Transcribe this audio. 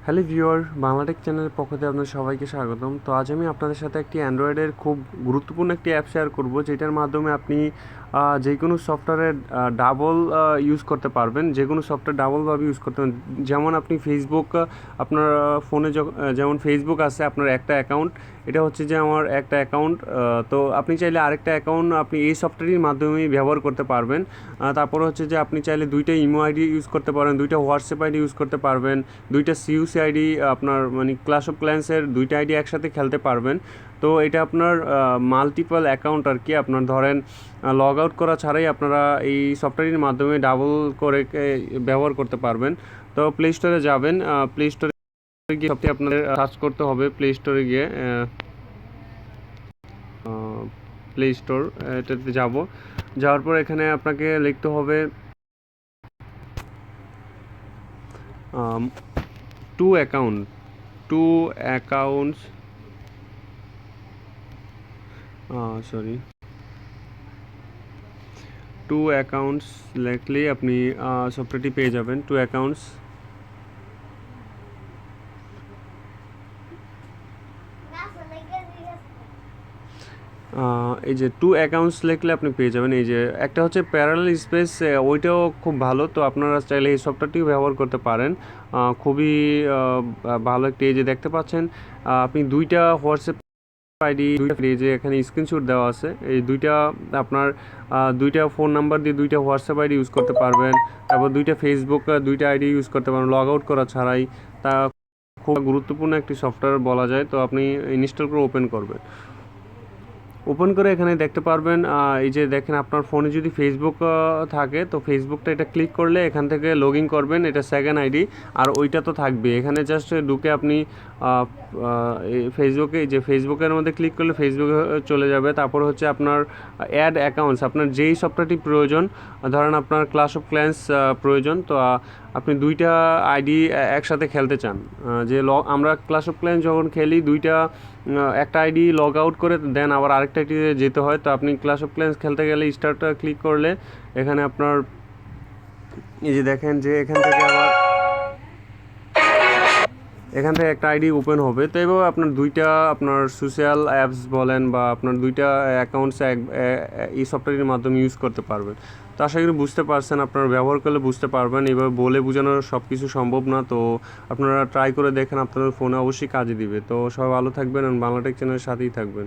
Hello viewer, Bangla Tech চ্যানেলের পক্ষ থেকে আপনাদের সবাইকে স্বাগতম। তো আজ আমি আপনাদের সাথে একটি অ্যান্ড্রয়েডের খুব গুরুত্বপূর্ণ একটি অ্যাপ শেয়ার করব, যেটার মাধ্যমে আপনি যে কোনো সফটওয়্যারের ডাবল ইউজ করতে পারবেন। যে কোনো সফটওয়্যার ডাবলভাবে ইউজ করতে পারবেন। যেমন আপনি ফেসবুক, আপনার ফোনে যেমন ফেসবুক আছে আপনার একটা অ্যাকাউন্ট, এটা হচ্ছে যে আমার একটা অ্যাকাউন্ট। তো আপনি চাইলে আরেকটা অ্যাকাউন্ট আপনি এই সফটওয়্যারের মাধ্যমেই ব্যবহার করতে পারবেন। তারপর হচ্ছে যে আপনি চাইলে দুইটা ইমো আইডি ইউজ করতে পারেন, দুইটা হোয়াটসঅ্যাপ আইডি ইউজ করতে পারবেন, দুইটা সিইউসি আইডি, আপনার মানে ক্লাশ অফ ক্ল্যান্সের দুইটা আইডি একসাথে খেলতে পারবেন। তো এটা আপনার মাল্টিপল অ্যাকাউন্ট আর কি। আপনার ধরেন লগ আউট করা ছাড়াই আপনারা এই সফটওয়্যারের মাধ্যমে ডাবল করে ব্যবহার করতে পারবেন। তো প্লে স্টোরে যাবেন, প্লে স্টোরে গিয়ে সবটি আপনাদের সার্চ করতে হবে। প্লে স্টোরে গিয়ে প্লে স্টোর এটাতে যাওয়ার পর এখানে আপনাকে লিখতে হবে টু অ্যাকাউন্টস টু অ্যাকাউন্টস লিখলেই আপনি সফটওয়্যারটি পেয়ে যাবেন। টু অ্যাকাউন্টস, এই যে টু অ্যাকাউন্টস লিখলে আপনি পেয়ে যাবেন। এই যে একটা হচ্ছে প্যারালাল স্পেস, ওইটাও খুব ভালো। তো আপনারা চাইলে এই সফটওয়্যারটিও ব্যবহার করতে পারেন। খুবই ভালো একটি, এই যে দেখতে পাচ্ছেন আপনি দুইটা হোয়াটসঅ্যাপ আইডি, এই যে এখানে স্ক্রিনশট দেওয়া আছে, এই দুইটা আপনার দুইটা ফোন নাম্বার দিয়ে দুইটা হোয়াটসঅ্যাপ আইডি ইউজ করতে পারবেন। তারপর দুইটা ফেসবুক দুইটা আইডি ইউজ করতে পারবেন লগ আউট করা ছাড়াই। তা খুব গুরুত্বপূর্ণ একটি সফটওয়্যার বলা যায়। তো আপনি ইনস্টল করে ওপেন করবেন। ওপেন করে এখানে দেখতে পারবেন, এই যে দেখেন আপনার ফোনে যদি ফেসবুক থাকে, তো ফেসবুকটা এটা ক্লিক করলে এখান থেকে লগ ইন করবেন, এটা সেকেন্ড আইডি। আর ওইটা তো থাকবে, এখানে জাস্ট ঢুকে আপনি ফেসবুকে, যে ফেসবুকের মধ্যে ক্লিক করলে ফেসবুকে চলে যাবে। তারপর হচ্ছে আপনার অ্যাড অ্যাকাউন্টস, আপনার যেই সফটওয়্যারটি প্রয়োজন, ধরেন আপনার ক্লাশ অফ ক্ল্যান্স প্রয়োজন, তো আপনি দুইটা আইডি একসাথে খেলতে চান। যে আমরা ক্লাশ অফ ক্ল্যান্স যখন খেলি, একটা আইডি লগ আউট করে দেন আবার আরেকটা আইডিতে যেতে হয়। তো আপনি ক্লাশ অফ ক্ল্যান্স খেলতে গেলে স্টার্টটা ক্লিক করলে এখানে আপনার এই যে দেখেন যে এখান থেকে একটা আইডি ওপেন হবে। তো এভাবে আপনার দুইটা আপনার সোশ্যাল অ্যাপস বলেন বা আপনার দুইটা অ্যাকাউন্টস এই সফটওয়্যারের মাধ্যমে ইউজ করতে পারবেন। তো আশা করি বুঝতে পারছেন, আপনারা ব্যবহার করলে বুঝতে পারবেন। এভাবে বলে বোঝানো সব কিছু সম্ভব না। তো আপনারা ট্রাই করে দেখেন, আপনাদের ফোনে অবশ্যই কাজে দিবে। তো সবাই ভালো থাকবেন এবং বাংলাটেক চ্যানেলের সাথেই থাকবেন।